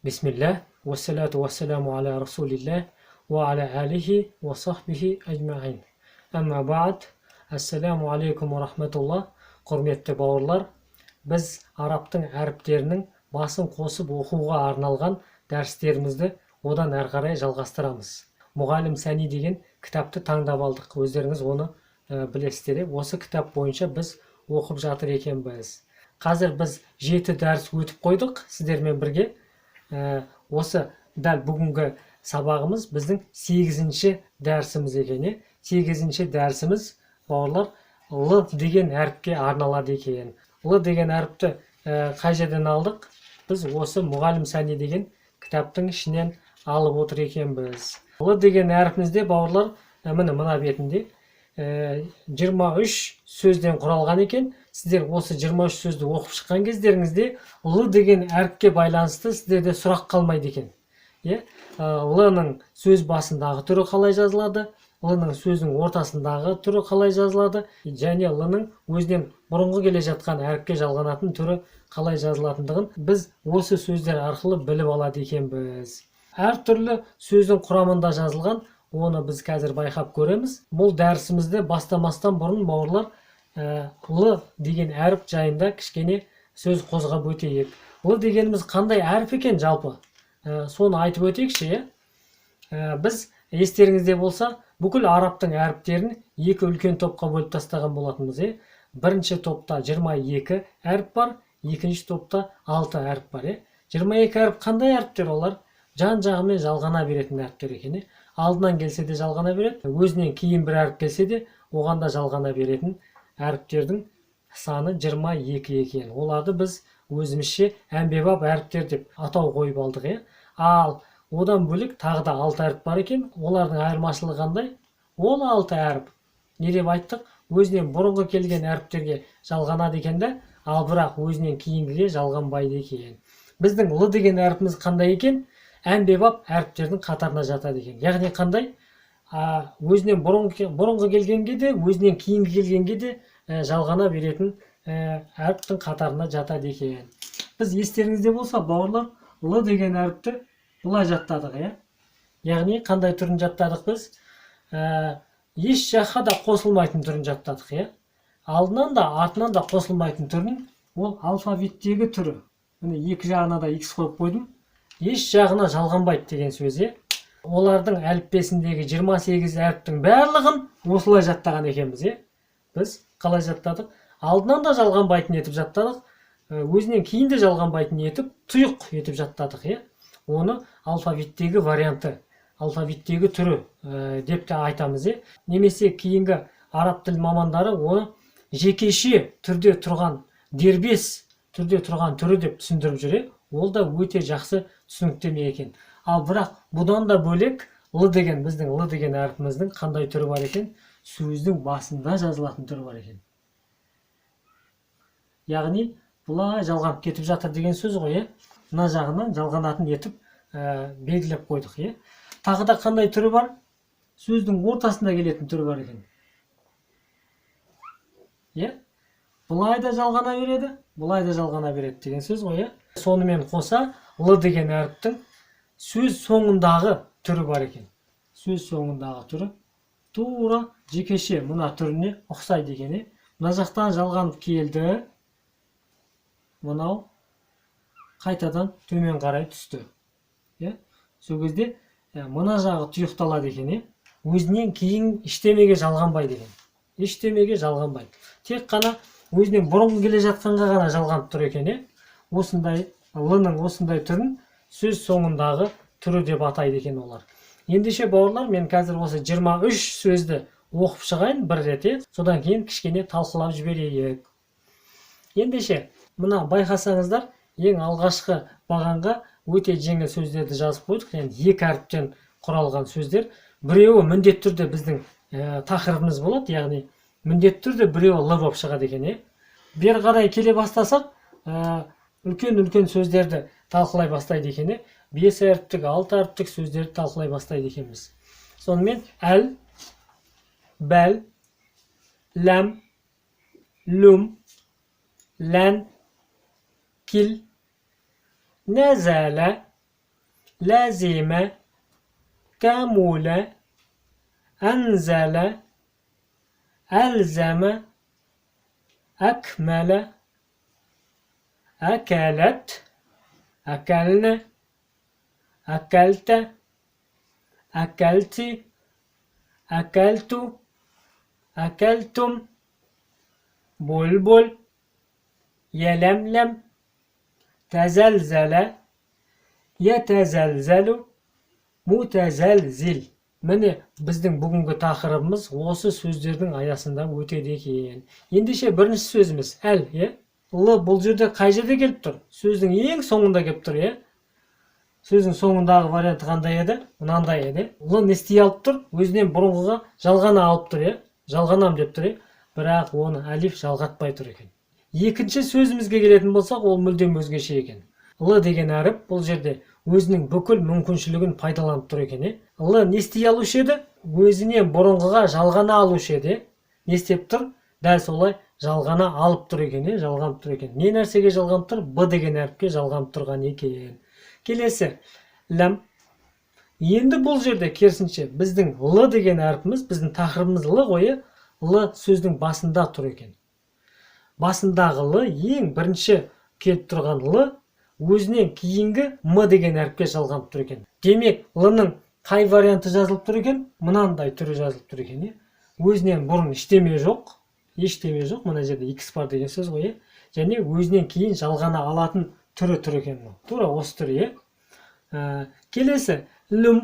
Bismillah, wassalatu wassalamu ala rasulillah wa ala alihi wa sahbihi ajma'in. Amma ba'd, assalamu alaikum wa rahmatullah. Құрметті бауырлар, біз арабтың әріптерінің басын қосып оқуға арналған дәрістерімізді одан әрі қарай жалғастырамыз. Мұғалім Сәни деген кітапты таңдап алдық. Өздеріңіз оны білесіздер. Осы кітап бойынша біз оқып жатыр екенбіз. Қазір біз 7 дәріс өтіп қойдық сіздермен бірге. Осы дәл бүгінгі сабағымыз біздің 8-ші дәрісіміз екен. 8-ші дәрісіміз, бауырлар, Л деген әріпке арналады екен. Л деген әріпті қай жерден алдық? Біз осы Мұғалім Сәни деген кітаптың ішінен алып отыр екенбіз. Л деген әріпімізде, бауырлар, мына бетінде 23 сөзден құралған екен. Сіздер осы 23 сөзді оқып шыққан кездеріңізде Л деген әріпке байланысты сіздерде сұрақ қалмайды екен. Л-ның сөз басындағы түрі қалай жазылады? Л-ның сөздің ортасындағы түрі қалай жазылады? Және Л-ның өзінен бұрынғы келе жатқан әріпке жалғанатын түрі қалай жазылатындығын біз осы сөздер арқылы біліп алады екенбіз. Әртүрлі сөздің құрамында жазылған, оны біз қазір байқап көреміз. Бұл дәрісімізді бастамастан бұрын, бауырлар, Л деген әріп жайында кішкене сөз қозғап өтейік. Л дегеніміз қандай әріп екен жалпы? Соны айтып өтейікші. Біз, естеріңізде болса, бүкіл араптың әріптерін екі үлкен топқа бөліп тастаған болатынбыз. Бірінші топта 22 әріп бар, екінші топта 6 әріп бар. 22 әріп қандай әріптер олар? Жан-жағымен жалғана беретін әріптер екен. Алдынан келсе де жалғана береді, өзінен кейін бір әріп келсе де оған да жалғана беретін әріптердің саны 22 екен. Оларды біз өзімізше әмбебап әріптер деп атау қойып алдық. Ал одан бөлек тағы да 6 әріп бар екен. Олардың айырмашылығы қандай? Ол 6 әріп. Не деп айттық? Өзінен бұрынғы келген әріптерге жалғанады екен де, ал бірақ өзінен кейінгіге жалғанбайды екен. Біздің Л деген әріпіміз қандай екен? Әмбебап әріптердің қатарына жатады екен. Яғни қандай? Өзінен бұрынғы келгенге де, өзінен кейінгі келгенге де жалғана беретін әріптің қатарына жатады екен. Біз, естеріңізде болса, бауырлар, Л деген әріпті бұлай жаттадық. Яғни қандай түрін жаттадық біз? Еш жаққа да қосылмайтын түрін жаттадық. Алдынан да, артынан да қосылмайтын түрін, ол алфавиттегі түрі. Екі жағына да X қойып қойдым. Еш жағына жалғанбайды деген сөз. Олардың әліппесіндегі 28 әріптің барлығын осылай жаттаған екенбіз. Біз қалай жаттадық? Алдынан да жалғанбайтын етіп жаттадық, өзінен кейін де жалғанбайтын етіп, тұйық етіп жаттадық. Оны алфавиттегі варианты, алфавиттегі түрі деп те айтамыз. Немесе кейінгі араб тіл мамандары оны жекеше түрде тұрған, дербес түрде тұрған түрі деп түсіндіріп жүр. Ол да өте жақсы түсініктеме екен. Ал бірақ бұдан да бөлек Л деген, біздің Л деген әріпіміздің қандай түрі бар екен? Сөздің басында жазылатын түрі бар екен. Яғни бұлай жалғанып кетіп жатыр деген сөз ғой. Мына жағынан жалғанатын етіп белгілеп қойдық. Тағы да қандай түрі бар? Сөздің ортасында келетін түрі бар екен. Бұлай да жалғана береді, бұлай да жалғана береді деген сөз ғой. Сонымен қоса, Л деген әріптің сөз соңындағы түрі бар екен. Сөз соңындағы түрі тура жекеше мына түріне ұқсайды екен. Мына жақтан жалғанып келді, мынау қайтадан төмен қарай түсті. Сол кезде мына жағы тұйықталады екен. Өзінен кейін ештемеге жалғанбайды екен. Ештемеге жалғанбайды. Тек қана өзінен бұрынғы келе жатқанға ғана жалғанып тұр екен. Осындай Л-ның осындай түрін сөз соңындағы түрі деп атайды екен олар. Ендеше, бауырлар, мен қазір осы 23 сөзді оқып шығайын бір рет, содан кейін кішкене талқылап жіберейік. Ендеше, мына байқасаңыздар, ең алғашқы бағанға өте жеңіл сөздерді жазып қойдық. Екі әріптен құралған сөздер. Біреуі міндетті түрде біздің тақырыбымыз болады, яғни міндетті түрде біреуі Л болып шығады екен. Бері қарай келе бастасақ, үлкен сөздерді талқылай бастайды екен. 5 әріптік, 6 әріптік сөздерді талқылай бастайды екенбіз. Сонымен әл, бәл, ләм, люм, лән, кил, нәзәлә, lazime, kamule, enzele, elzeme, ekmele, ekelet, ekelne, ekelte, ekelti, ekeltu, ekeltum, bulbul, yelemlem, tezelzele, yetezelzelu, mutezelzil. Міне біздің бүгінгі тақырыбымыз осы сөздердің аясында өтеді екен. Ендеше бірінші сөзіміз әл, л бұл жерде қай жерде келіп тұр? Сөздің ең соңында келіп тұр, Сөздің соңындағы варианты қандай еді? Мынандай еді. Л не істей алып тұр? Өзінен бұрынғыға жалғана алып тұр, Жалғанам деп тұр, бірақ оны әлиф жалғатпай тұр екен. Екінші сөзімізге келетін болсақ, ол мүлдем өзгеше екен. Л деген әріп бұл жерде өзінің бүкіл мүмкіншілігін пайдаланып тұр екен. Л не істей алушы еді? Өзінен бұрынғыға жалғана алушы еді. Не істеп тұр? Дәл солай жалғана алып тұр екен, жалғанып тұр екен. Не нәрсеге жалғанып тұр? Б деген әріпке жалғанып тұрған екен. Келесі, ләм. Енді бұл жерде керісінше біздің Л деген әріпіміз, біздің тақырыбымыз Л ғой, Л сөздің басында тұр екен. Басындағы Л ең бірінші келіп тұрған Л өзінен кейінгі М деген әріпке жалғанып тұр екен. Демек, Л-ның қай варианты жазылып тұр екен? Мынандай түрі жазылып тұр екен. Өзінен бұрын ештеме жоқ. Мына жерде X бар деген сөз ғой. Және өзінен кейін жалғана алатын түрі тұр екен. Тура осы түрі. Келесі, лүм.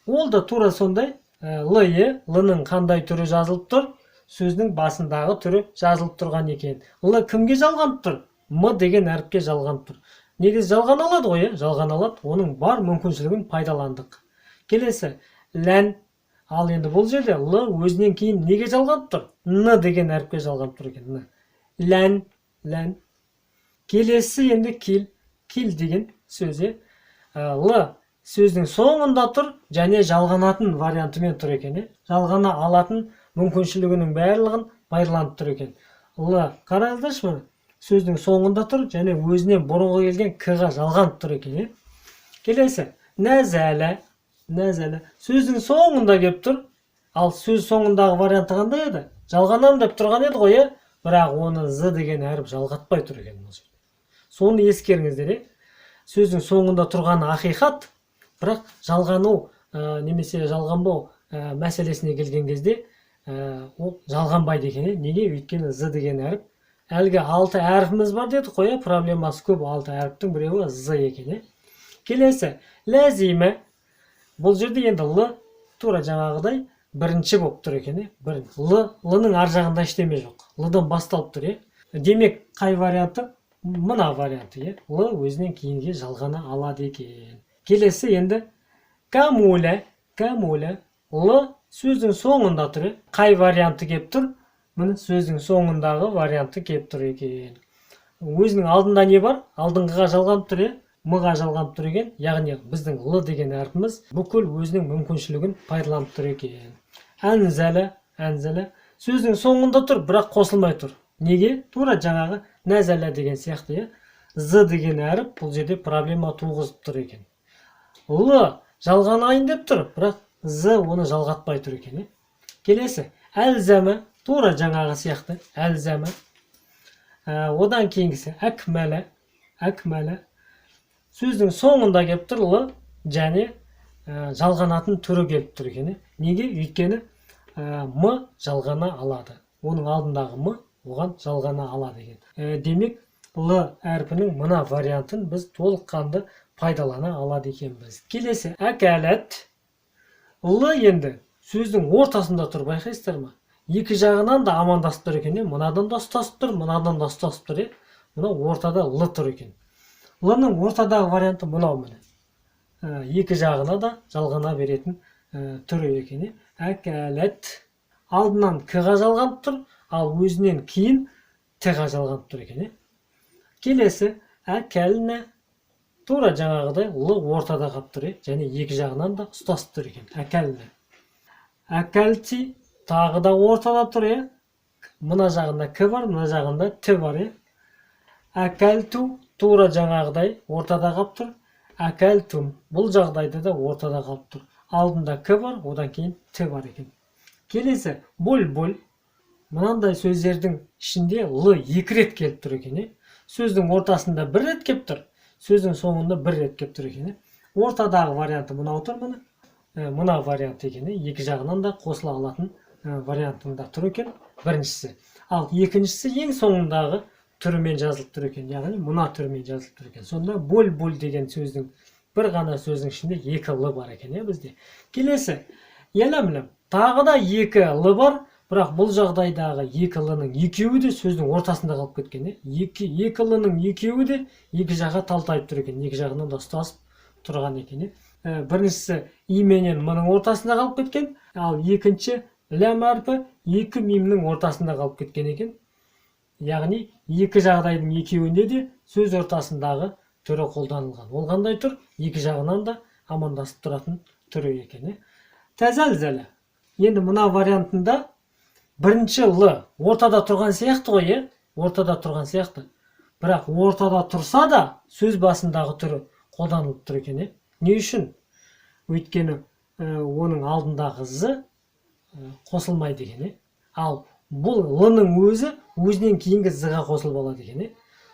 Ол да тура сондай. Л-ның қандай түрі жазылып тұр? Сөздің басындағы түрі жазылып тұрған екен. Л кімге жалғанып тұр? М деген әріпке жалғанып тұр. Негіз жалған алады ғой, жалған алады. Оның бар мүмкіншілігін пайдаландық. Келесі, лән. Ал енді бұл жерде Л өзінен кейін неге жалғанып тұр? Н деген әріпке жалғанып тұр екен. Лән. Келесі енді кил деген сөзе. Л сөздің соңында тұр, және жалғанатын вариантымен тұр екен. Жалғана алатын мүмкіншілігінің барлығын пайдаланып тұр екен. Л қараңыздаршы, сөздің соңында тұр, және өзінен бұрынғы келген к-ға жалғанып тұр екен. Келесі, нәзәлә. Сөздің соңында келіп тұр. Ал сөз соңындағы варианты қандай еді? Жалғанам деп тұрған еді ғой, бірақ оны з деген әріп жалғатпай тұр екен. Соны ескеріңіздер. Сөздің соңында тұрғаны ақиқат, бірақ жалғану немесе жалғанбау мәселесіне келген кезде ол жалғанбайды екен. Неге? Өйткені з деген әріп. Әлгі 6 әріпіміз бар деді қоя, проблемасы көп. 6 әріптің біреуі з екен. Келесі, ләзиме. Бұл жерде енді Л тура жаңағыдай бірінші болып тұр екен. Л-ның ар жағында ештеме жоқ. Л-дан басталып тұр. Демек, қай варианты? Мына варианты. Л өзінен кейінге жалғана алады екен. Келесі енді камуле. Л сөздің соңында тұр. Қай варианты кеп тұр? Міне сөздің соңындағы варианты кеп тұр екен. Өзінің алдында не бар? Алдыңғыға жалғанып тұр. М-ға жалғанып тұр екен. Яғни біздің Л деген әрпіміз бүкіл өзінің мүмкіншілігін пайдаланып тұр екен. Әнзәлә. Сөздің соңында тұр, бірақ қосылмай тұр. Неге? Тура жаңағы нәзәлә деген сияқты. З деген әріп бұл жерде проблема туғызып тұр екен. Л жалғанайын деп тұр, бірақ З оны жалғатпай тұр екен. Келесі, әлзәмі. Тура жаңағы сияқты. Әлзәмі. Одан кейінгісі әкмәлі. Сөздің соңында келіп тұр Л, және жалғанатын түрі келіп тұр екен. Неге? Өйткені М жалғана алады. Оның алдындағы М оған жалғана алады екен. Демек, Л әрпінің мына вариантын біз толыққанды пайдалана алады екенбіз. Келесі, әкәләт. Л енді сөздің ортасында тұр, байқайсыздар ма? Екі жағынан да амандасып тұр екен. Мынадан да ұстасып тұр, мынадан да ұстасып тұр. Мына ортада Л тұр екен. Л-ның ортадағы варианты мынау міне. Екі жағына да жалғана беретін түрі екен. Әкәләт. Алдынан к-ға жалғанып тұр, ал өзінен кейін т-ға жалғанып тұр екен. Келесі, әкәлне. Тура жаңағыдай Л ортада қалып тұр, және екі жағынан да ұстасып тұр екен. Әкәлне. Әкәлти. Тағы да ортада тұр. Мына жағында к бар, мына жағында т бар. Әкәлту. Тура жаңағыдай ортада қалып тұр. Акальтум. Бұл жағдайда да ортада қалып тұр. Алдында к бар, одан кейін т бар екен. Келесі бұлбұл. Мынандай сөздердің ішінде л екі рет келіп тұр екен. Сөздің ортасында бір рет келіп тұр, сөздің соңында бір рет келіп тұр екен. Ортадағы варианты мынау тұр міне. Мына вариант екен. Екі жағынан да қосыла алатын вариантында тұр екен. Біріншісі. Ал екіншісі ең соңындағы түрімен жазылып тұр екен. Яғни мына түрімен жазылып тұр екен. Сонда бұлбұл деген сөздің бір ғана сөздің ішінде екі л бар екен бізде. Келесі. Елемлем. Тағы да екі л бар. Бірақ бұл жағдайдағы екі л-ның екеуі де сөздің ортасында қалып кеткен. Екі л-ның екеуі де екі жаққа талтайып тұр екен. Екі жағынан да ұстасып тұрған екен. Біріншісі и менен м-ның ортасында қалып кеткен, ал екінші ләм әрпі екі мимнің ортасында қалып кеткен екен. Яғни екі жағдайдың екеуінде де сөз ортасындағы түрі қолданылған. Ол қандай тұр? Екі жағынан да амандасып тұратын түрі екен. Тәзәлзәлі. Енді мына вариантында бірінші л ортада тұрған сияқты ғой, ортада тұрған сияқты. Бірақ ортада тұрса да сөз басындағы түрі қолданылып тұр екен. Не үшін? Өйткені оның алдындағы з қосылмайды екен. Ал бұл л-ның өзі өзінен кейінгі з-ға қосылып алады екен.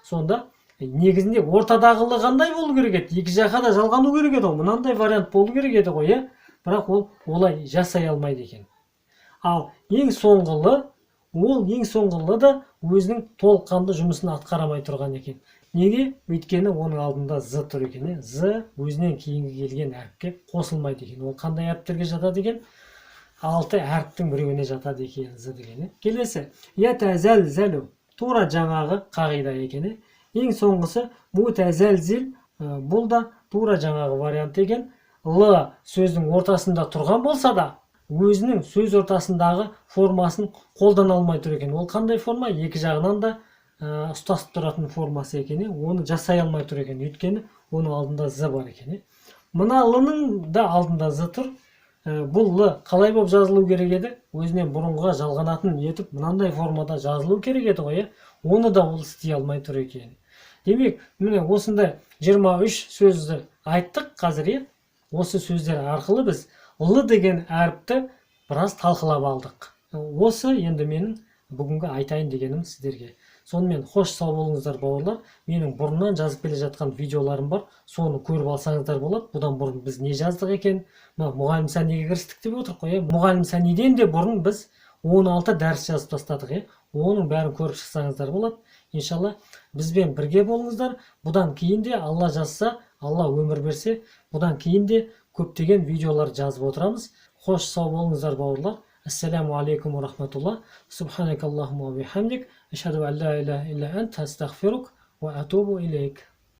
Сонда негізінде ортадағы л қандай болу керек еді? Екі жаққа да жалғану керек еді. Мынандай вариант болу керек еді ғой, бірақ ол олай жасай алмайды екен. Ал ең соңғылы, ол ең соңғылы да өзінің толыққанды жұмысын атқарамай тұрған екен. Неге? Өйткені оның алдында з тұр екен. З өзінен кейінгі келген әріпке қосылмайды екен. Ол қандай әріптерге жатады екен? 6 әріптің біреуіне жатады екен з деген. Келесі, ятәзәлзәлу. Тура жаңағы қағида екен. Ең соңғысы мутәзәлзил. Бұл да тура жаңағы вариант екен. Л сөздің ортасында тұрған болса да, өзінің сөз ортасындағы формасын қолдана алмай тұр екен. Ол қандай форма? Екі жағынан да ұстасып тұратын формасы екен. Оны жасай алмай тұр екен. Өйткені оның алдында з бар екен. Мына л-ның да алдында з тұр. Бұл л қалай болып жазылу керек еді? Өзінен бұрынғыға жалғанатын етіп, мынандай формада жазылу керек еді ғой. Оны да ол істей алмай тұр екен. Демек, міне осындай 23 сөзді айттық қазір. Осы сөздер арқылы біз л деген әріпті біраз талқылап алдық. Осы енді менің бүгінгі айтайын дегенім сіздерге. Сонымен қош сау болыңыздар бауырлар. Менің бұрыннан жазып келе жатқан видеоларым бар. Соны көріп алсаңыздар болады. Бұдан бұрын біз не жаздық екен? Мұғалім сәниге кірістік деп отырық қой. Мұғалім сәниден де бұрын біз 16 дәріс жазып тастадық. Оның бәрін көріп шықсаңыздар болады. Иншалла бізбен бірге болыңыздар. Бұдан кейін де Алла жазса, Алла өмір берсе, бұдан кейін де көптеген видеолар жазып отырамыз. Қош сау болыңыздар бауырлар. Ассаламу алейкум ва рахматуллах. Субханакаллахумма ва бихамдик. Ашхаду ан ла иляха илля анта астағфирук ва атубу илейк.